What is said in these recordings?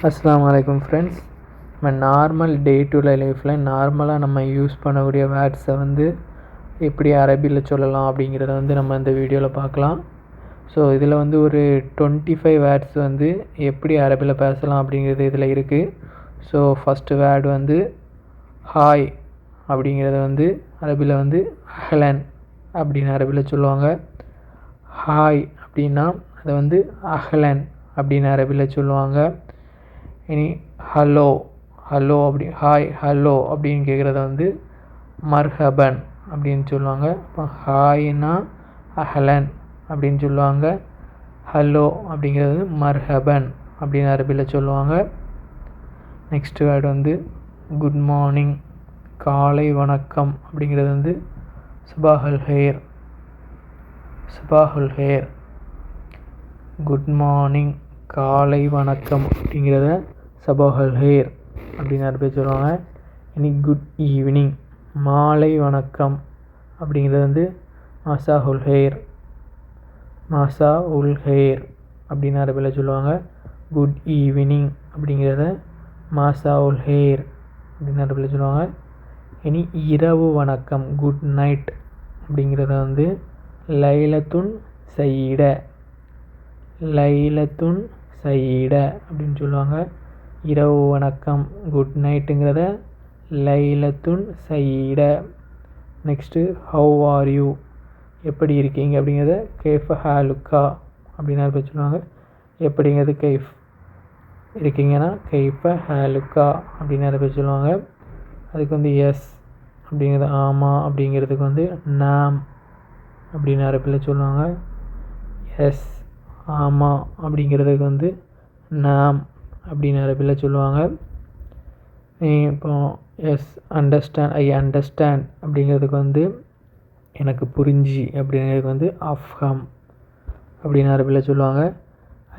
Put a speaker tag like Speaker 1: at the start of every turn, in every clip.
Speaker 1: அஸ்ஸலாமு அலைக்கும் ஃப்ரெண்ட்ஸ். நம்ம நார்மல் டே டு டே லைஃப்பில் நார்மலாக நம்ம யூஸ் பண்ணக்கூடிய வேர்ட்ஸை வந்து எப்படி அரபியில் சொல்லலாம் அப்படிங்கிறத வந்து நம்ம இந்த வீடியோவில் பார்க்கலாம். ஸோ இதில் வந்து ஒரு 25 வேர்ட்ஸ் வந்து எப்படி அரபியில் பேசலாம் அப்படிங்கிறது இதில் இருக்குது. ஸோ ஃபஸ்ட்டு வேர்டு வந்து ஹாய் அப்படிங்கிறத வந்து அரபியில் வந்து அஹ்லன் அப்படின்னு அரபியில் சொல்லுவாங்க. ஹாய் அப்படின்னா அதை வந்து அஹ்லன் அப்படின்னு அரபியில் சொல்லுவாங்க. இனி ஹலோ அப்படி ஹாய் ஹலோ அப்படின்னு கேட்குறத வந்து மர்ஹபன் அப்படின்னு சொல்லுவாங்க. இப்போ ஹாய்னா அஹ்லன் அப்படின்னு சொல்லுவாங்க. ஹலோ அப்படிங்கிறது மர்ஹபன் அப்படின்னு அரபியில் சொல்லுவாங்க. நெக்ஸ்ட் வேர்டு வந்து குட் மார்னிங், காலை வணக்கம் அப்படிங்கிறது வந்து சுபாஹுல் ஹேர். குட் மார்னிங், காலை வணக்கம் அப்படிங்கிறத சபாஹுல் ஹேர் அப்படின்னு அரபியில் சொல்லுவாங்க. இனி குட் ஈவினிங், மாலை வணக்கம் அப்படிங்கிறது வந்து மாசா உல் ஹேர் அப்படின்னு அரபியில் சொல்லுவாங்க. குட் ஈவினிங் அப்படிங்கிறத மாசா உல் ஹேர் அப்படின்னு அரபியில் சொல்லுவாங்க. இனி இரவு வணக்கம், குட் நைட் அப்படிங்கிறத வந்து லைலத்துன் சயீட அப்படின்னு சொல்லுவாங்க. இரவு வணக்கம் குட் நைட்டுங்கிறத லைலத்துன் சயீட. நெக்ஸ்ட்டு ஹவ் ஆர் யூ, எப்படி இருக்கீங்க அப்படிங்கிறத கைஃப ஹாலுக்கா அப்படின்னு அரபியில் சொல்லுவாங்க. எப்படிங்கிறது கைஃப், இருக்கீங்கன்னா கைஃப ஹாலுக்கா அப்படின்னு அரபியில் சொல்லுவாங்க. அதுக்கு வந்து எஸ் அப்படிங்கிறது ஆமாம் அப்படிங்கிறதுக்கு வந்து நாம் அப்படின்னு அரபியில் சொல்லுவாங்க. எஸ் ஆமாம் அப்படிங்கிறதுக்கு வந்து நாம் அப்படின்னு அரபியில் சொல்லுவாங்க. இப்போ எஸ் ஐ அண்டர்ஸ்டாண்ட் அப்படிங்கிறதுக்கு வந்து எனக்கு புரிஞ்சு அப்படிங்கிறதுக்கு வந்து அஃப்ஹம் அப்படின்னு அரபியில் சொல்லுவாங்க.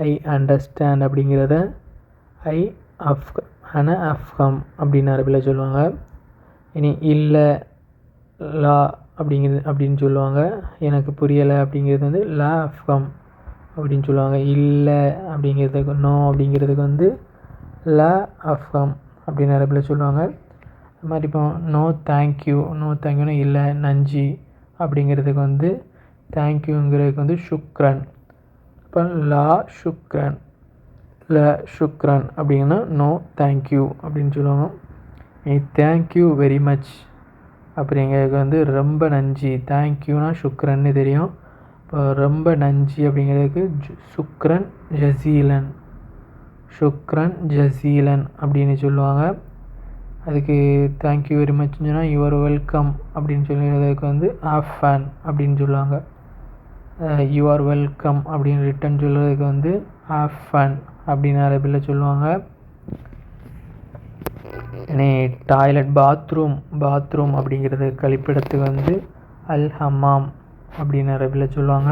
Speaker 1: ஐ அண்டர்ஸ்டாண்ட் அப்படிங்கிறத அஃப்ஹம் அப்படின்னு அரபியில் சொல்லுவாங்க. இனி இல்லை லா அப்படின்னு சொல்லுவாங்க. எனக்கு புரியலை அப்படிங்கிறது வந்து லா அஃப்ஹம் அப்படின்னு சொல்லுவாங்க. இல்லை அப்படிங்கிறதுக்கு நோ அப்படிங்கிறதுக்கு வந்து லா அஃப்ஹம் அப்படின்னு அரபியில் சொல்லுவாங்க. அது மாதிரி இப்போ நோ தேங்க்யூனா இல்லை நன்றி அப்படிங்கிறதுக்கு வந்து தேங்க்யூங்கிறதுக்கு வந்து ஷுக்ரன். இப்போ லா ஷுக்ரன் அப்படின்னா நோ தேங்க்யூ அப்படின்னு சொல்லுவாங்க. தேங்க்யூ வெரி மச் அப்படிங்கிறதுக்கு வந்து ரொம்ப நன்றி. தேங்க்யூனா ஷுக்ரன்னு தெரியும். இப்போ ரொம்ப நன்றி அப்படிங்கிறதுக்கு ஷுக்ரன் ஜசீலன் அப்படின்னு சொல்லுவாங்க. அதுக்கு தேங்க்யூ வெரி மச்னு சொன்னால் யுவர் வெல்கம் அப்படின்னு சொல்லுறதுக்கு வந்து ஆஃபன் அப்படின்னு சொல்லுவாங்க. யுவர் வெல்கம் அப்படின்னு ரிட்டன் சொல்கிறதுக்கு வந்து ஆஃபன் அப்படின்னு அரபியில் சொல்லுவாங்க. இனி டாய்லெட் பாத்ரூம் அப்படிங்கிறது கழிப்பிடத்துக்கு வந்து அல் ஹம்மாம் அப்படின்னு அரபியில் சொல்லுவாங்க.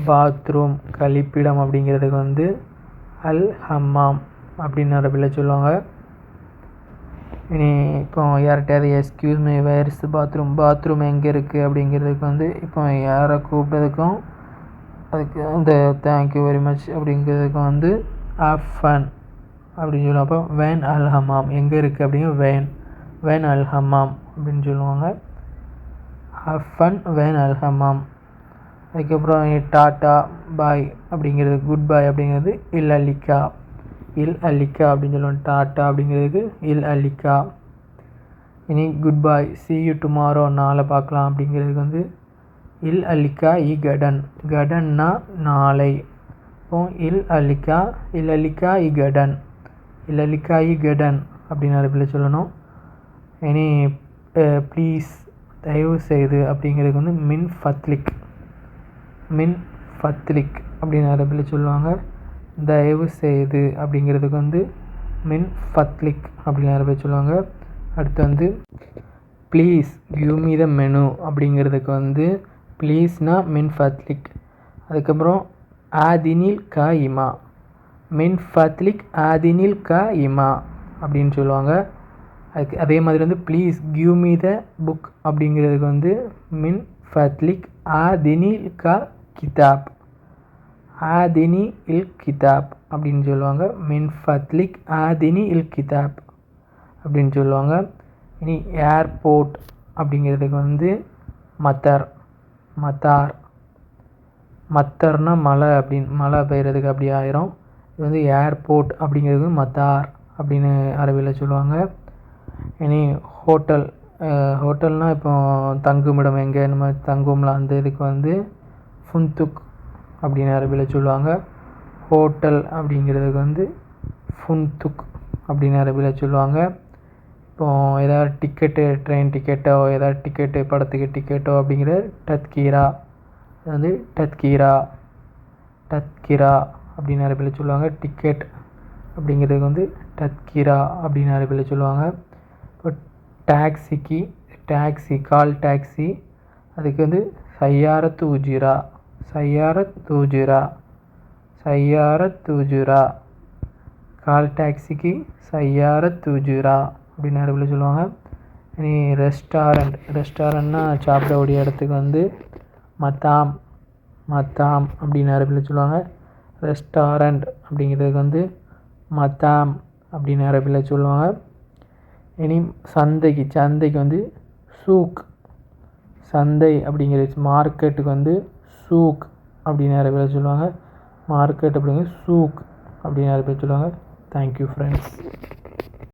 Speaker 1: பாத்ரூம் கழிப்பிடம் அப்படிங்கிறதுக்கு வந்து அல் ஹம்மாம் அப்படின்னு அரபியில் சொல்லுவாங்க. இனி இப்போ யார்கிட்டையாவது excuse me where is bathroom எங்கே இருக்குது அப்படிங்கிறதுக்கு வந்து இப்போ யாரை கூப்பிட்டதுக்கும் அதுக்கு அந்த தேங்க்யூ வெரி மச் அப்படிங்கிறதுக்கும் வந்து ஆஃபன் அப்படின்னு சொல்லுவாங்க. அப்போ வேன் அல் ஹம்மாம் எங்கே இருக்குது அப்படிங்க வேன் அல் ஹம்மாம் அப்படின்னு சொல்லுவாங்க. ஆஃபன் வேன் அல் ஹம்மாம். அதுக்கப்புறம் டாட்டா பாய் அப்படிங்கிறது குட் பாய் அப்படிங்கிறது இல் அலிக்கா அப்படின்னு சொல்லுவாங்க. டாட்டா அப்படிங்கிறதுக்கு இல் அலிக்கா. இனி good bye, see you tomorrow நாளை பார்க்கலாம் அப்படிங்கிறதுக்கு வந்து இல் அலிக்கா கடன்னா நாளை. இப்போ இல் அலிக்கா கடன் அப்படின்னு அரபியில் சொல்லணும். இனி ப்ளீஸ் தயவு செய்து அப்படிங்கிறதுக்கு வந்து மின் ஃபத்லிக் அப்படின்னு அரபியில் சொல்லுவாங்க. தயவு செய்து அப்படிங்கிறதுக்கு வந்து மின் ஃபத்லிக் அப்படின்னு அரபியில் சொல்லுவாங்க. அடுத்து வந்து please give me the menu அப்படிங்கிறதுக்கு வந்து ப்ளீஸ்னா மின் ஃபத்லிக். அதுக்கப்புறம் ஆதினில் காயிமா, மின் ஃபத்லிக் ஆதினில் காயிமா அப்படின்னு சொல்லுவாங்க. அதுக்கு அதே மாதிரி வந்து please give me the book அப்படிங்கிறதுக்கு வந்து மின் ஃபத்லிக் ஆதினில் கிதாப் ஆதினி இல் கிதாப் அப்படின்னு சொல்லுவாங்க. மின் ஃபத்லிக் ஆதினி இல் கிதாப் அப்படின்னு சொல்லுவாங்க. இனி ஏர்போர்ட் அப்படிங்கிறதுக்கு வந்து மத்தார். மத்தர்னா மழை அப்படின்னு, மழை பெய்கிறதுக்கு அப்படி ஆயிரும். இது வந்து ஏர்போர்ட் அப்படிங்கிறது மத்தார் அப்படின்னு அரபியில் சொல்லுவாங்க. இனி ஹோட்டல்னால் இப்போ தங்குமிடம் எங்கே நம்ம தங்கும்ல அந்த இதுக்கு வந்து ஃபுன்துக் அப்படின்னு அரபியில் சொல்லுவாங்க. ஹோட்டல் அப்படிங்கிறதுக்கு வந்து ஃபுன்துக் அப்படின்னு அரபியில் சொல்லுவாங்க. இப்போது ஏதாவது டிக்கெட்டு, ட்ரெயின் டிக்கெட்டோ, ஏதாவது டிக்கெட்டு, படத்துக்கு டிக்கெட்டோ அப்படிங்கிற டத்கீரா வந்து டத்கீரா அப்படின்னு அரபியில் சொல்லுவாங்க. டிக்கெட் அப்படிங்கிறதுக்கு வந்து டத்கீரா அப்படின்னு அரபியில் சொல்லுவாங்க. இப்போ கால் டாக்ஸி அதுக்கு வந்து சையாரத் ஊஜிரா. கால் டாக்ஸிக்கு சையாரத் ஊஜிரா அப்படின்னு அரபியில் சொல்லுவாங்க. இனி ரெஸ்டாரண்ட்னா சாப்பிடக்கூடிய இடத்துக்கு வந்து மத்தாம் அப்படின்னு அரபியில் சொல்லுவாங்க. ரெஸ்டாரண்ட் அப்படிங்கிறதுக்கு வந்து மத்தாம் அப்படின்னு அரபியில் சொல்லுவாங்க. இனி சந்தைக்கு வந்து சூக். சந்தை அப்படிங்கிறது மார்க்கெட்டுக்கு வந்து சூக் அப்படின்னு அரபியில் சொல்லுவாங்க. மார்க்கெட் அப்படிங்கிறது சூக் அப்படின்னு அரபியில் சொல்லுவாங்க. Thank you friends.